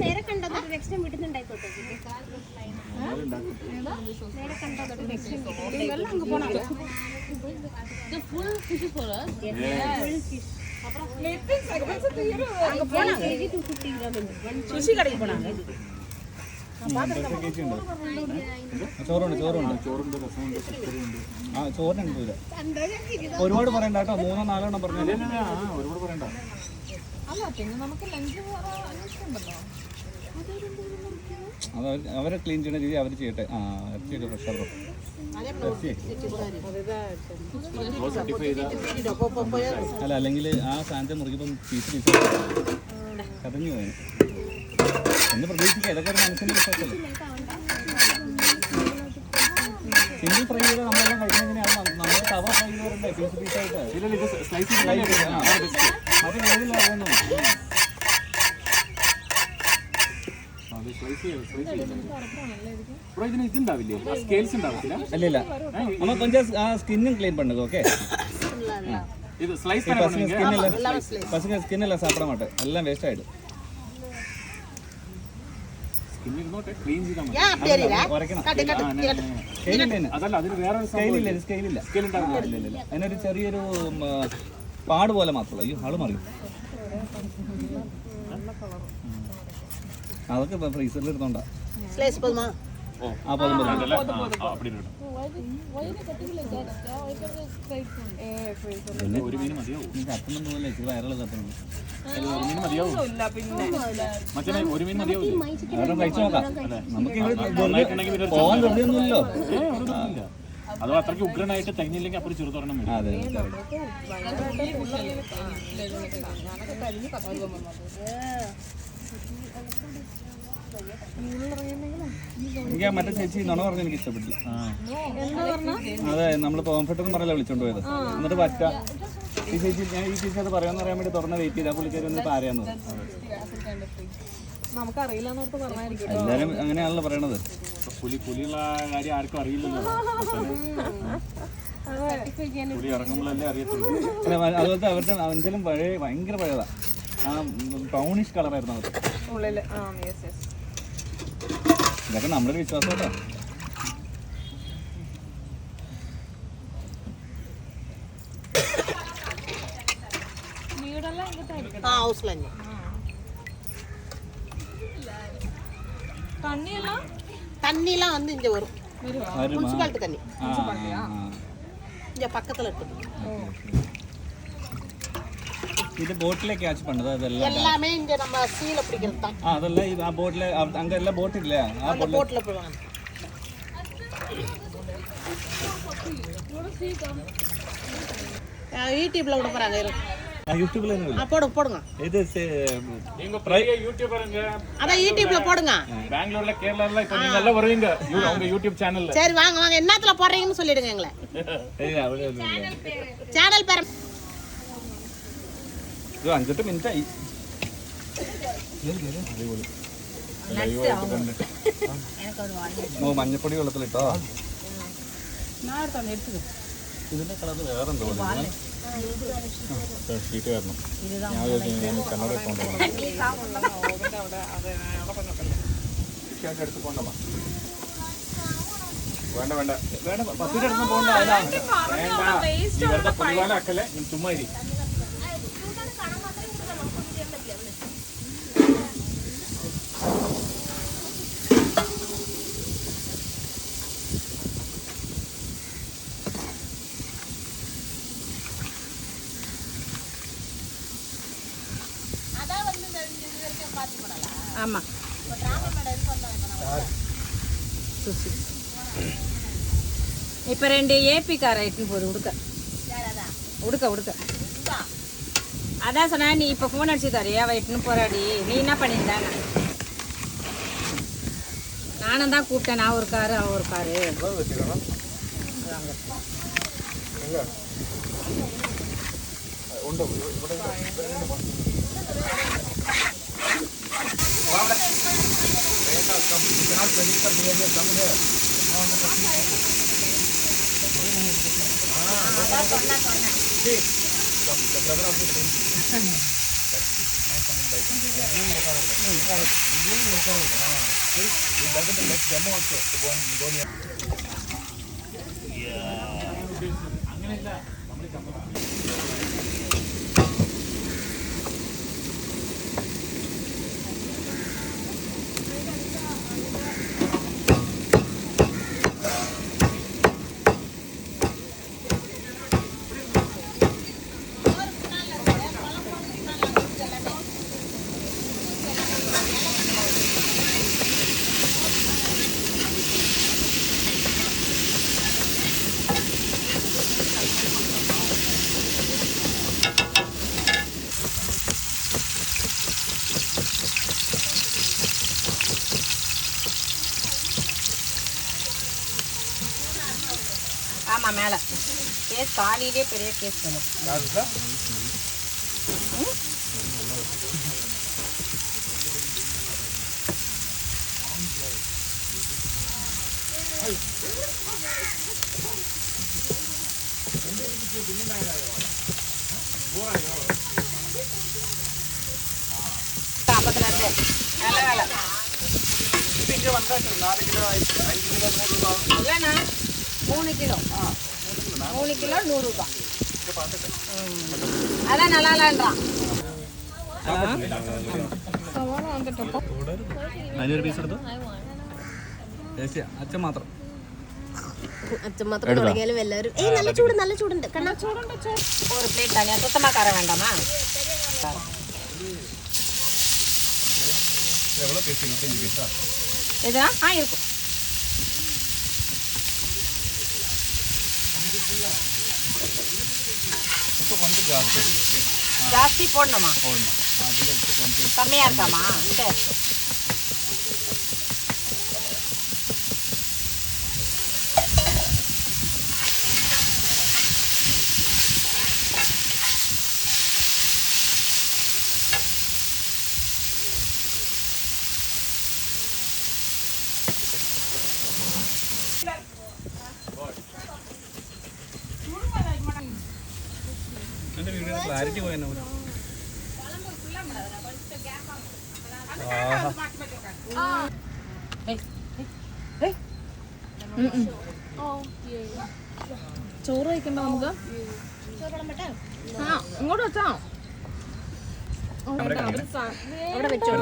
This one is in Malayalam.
നേരെ കണ്ടോ നെക്സ്റ്റ് വീട്ടിൽ നിന്ന് ഉണ്ടായിക്കോട്ടെ. നേരെ കണ്ടോ നെക്സ്റ്റ് സുഷി കടയിൽ പോണാங்க. ചോറുണ്ട് ആ ചോറിനുണ്ട് ഒരുപാട് പറയണ്ട കേട്ടോ. 3-4 എണ്ണം പറഞ്ഞാൽ ഒരുപാട് പറയണ്ട. അത് അവരെ ക്ലീൻ ചെയ്യണ രീതി അവർ ചെയ്യട്ടെ. ആ ഇറച്ചിയൊക്കെ ഫ്രഷാ. അല്ല അല്ലെങ്കിൽ ആ സാധനത്തെ മുറിക്കുമ്പം പീസ് കതഞ്ഞു പോയി എന്ന് പ്രതീക്ഷിക്കുക. ഇതൊക്കെ ഒരു മനസ്സിൻ്റെ വിശ്വാസമല്ലേ. സിമ്പിൾ ഫ്രൈ ചെയ്ത് നമ്മളെല്ലാം കഴിക്കുന്നതിനാണ് നമ്മൾ തവ ഫ്രൈ ചെയ്ത് വരണ്ടേ പീസ് പീസായിട്ട്. മറ്റേ വേദിലായിരുന്നു. അല്ല നമ്മൾ കൊഞ്ചം സ്കിന്നും ക്ലീൻ பண்ணுங்க. ஓகே இது ஸ்லைஸ் பண்ணி பண்ணுங்க. பசங்க ஸ்கின் எல்லாம் சாப்பிட மாட்டேன். எல்லாம் வேஸ்ட் ஆயிடும். സ്കിൻ ഇരുന്നോട്ടെ ക്ലീൻ ചെയ്താൽ മതി. അതല്ല അതിന് വേറെ സ്കെയിലില്ല. അതിനൊരു ചെറിയൊരു പാട് പോലെ മാത്രമല്ല. അയ്യോ ആള് മറിയും. അതൊക്കെ ഫ്രീസറിൽ ഇരുന്നോണ്ടാ. വയറുള്ള കത്തുന്നു. കഴിച്ചു നോക്കാം. നമുക്ക് പോകാൻ വെറുതെയൊന്നുമില്ലല്ലോ. അതോ അത്രയ്ക്ക് ഉഗ്രനായിട്ട് തങ്ങിയില്ലെങ്കിൽ അപ്പുറം ചെറുതൊരെണ്ണം വരും. അതെ എനിക്ക് മറ്റേ ചേച്ചി നുണ പറഞ്ഞ എനിക്ക് ഇഷ്ടപ്പെട്ടില്ല. അതെ നമ്മൾ കോംഫർട്ട് എന്ന് പറഞ്ഞല്ല വിളിച്ചോണ്ട് പോയത്. എന്നിട്ട് പറ്റ ഈ ചേച്ചി ഞാൻ ഈ ചേച്ചി അത് പറയാന്ന് പറയാൻ വേണ്ടി തുറന്ന് വെയിറ്റ് ചെയ്താൽ പുള്ളിക്കാരി ഒന്ന് പാരയാന്ന് പറഞ്ഞു. എല്ലാരും അങ്ങനെയാണല്ലോ പറയണത്. പുലിയുള്ള കാര്യം ആർക്കും അറിയില്ലല്ലോ. പുലി ഇറങ്ങുമ്പോഴല്ലേ അറിയത്തുള്ളൂ. അതുപോലത്തെ അവരുടെ അഞ്ചലും പഴയ ഭയങ്കര പഴയതാ. ആ ബ്രൗണിഷ് കളറായിരുന്നു അവർ. ഇതൊക്കെ നമ്മുടെ വിശ്വാസം കേട്ടോ. தண்ணிலாம் வந்து இங்க வரும். முனிசிபாலிட்டி தண்ணி இங்க பக்கத்துல இருக்கு. இது போட்ல கேட்ச் பண்ணது அதெல்லாம் எல்லாமே இங்க நம்ம சீல பிடிக்கிறது தான். அதெல்லாம் ஆ போட்ல அங்க எல்லாம் போட் இல்ல. ஆ போட்ல போவாங்க. யூடியூப்ல விட போறாங்க. யூடியூப்ல என்ன போடுங்க. இது நீங்க பெரிய யூடியூபர்ங்க. அத யூடியூப்ல போடுங்க. பெங்களூர்ல கேரளால இப்ப நீங்க எல்லாம் வருவீங்க உங்க யூடியூப் சேனல்ல. சரி வாங்க என்னத்துல போறீங்கன்னு சொல்லிடுங்க எங்களை. சேனல் பேர் 5-8 മിനിറ്റ് ആയി. മഞ്ഞപ്പൊടി വെള്ളത്തിലിട്ടോ. ഇതിന്റെ കളർ വേറെ എന്തോ ഷീറ്റ് കാരണം ഞാൻ കണ്ണട എടുത്ത് പോകണ്ട. വേണ്ട വേണ്ട വേണ്ട പത്തിൻ്റെ അടുത്ത് പോകണ്ട. വേണ്ട പുലിവാലാക്കല്ലേ ചുമ്മാ ഇരി. ஆமா இப்ப 2 ஏபி கார் ஆயிட்டு போகுது. உடுக்க அதான் சொன்னா நீ இப்ப போன் அடிச்சு தரியா வயிட்டுன்னு போராடி. நீ என்ன பண்ணியிருந்தாங்க? நானும் தான் கூப்பிட்டேன். நான் ஒரு காரு அவன் ஒரு காரு. சொன்னேன் ஆமாம் மேலே கேஸ் காலையிலே பெரிய கேஸ் வேணும். ஐம்பத்தி நல்ல வேலை இல்லைண்ணா 3 கிலோ 3 கிலோ 100 ரூபா. அதான் நல்லா இல்லைன்றான். 500 പീസ് എടുത്തു. അച്ഛൻ മാത്രം തുടങ്ങിയാലും എല്ലാവരും നല്ല ചൂടുണ്ട് കണ്ണാ. ஒரு பிளேட் தனியாக சுத்தமாக கரை வேண்டாமா? எதுனா இருக்கும். ஜாஸ்தி போடணுமா? கம்மியாக இருக்காமா? சரி. എൻ്റെ വീഡിയോ ക്ലാരിറ്റി പോയെന്നെ. ചോറ് കഴിക്കണ്ട നമുക്ക്? ഇങ്ങോട്ട് വെച്ചോ. അവിടെ വെച്ചോ.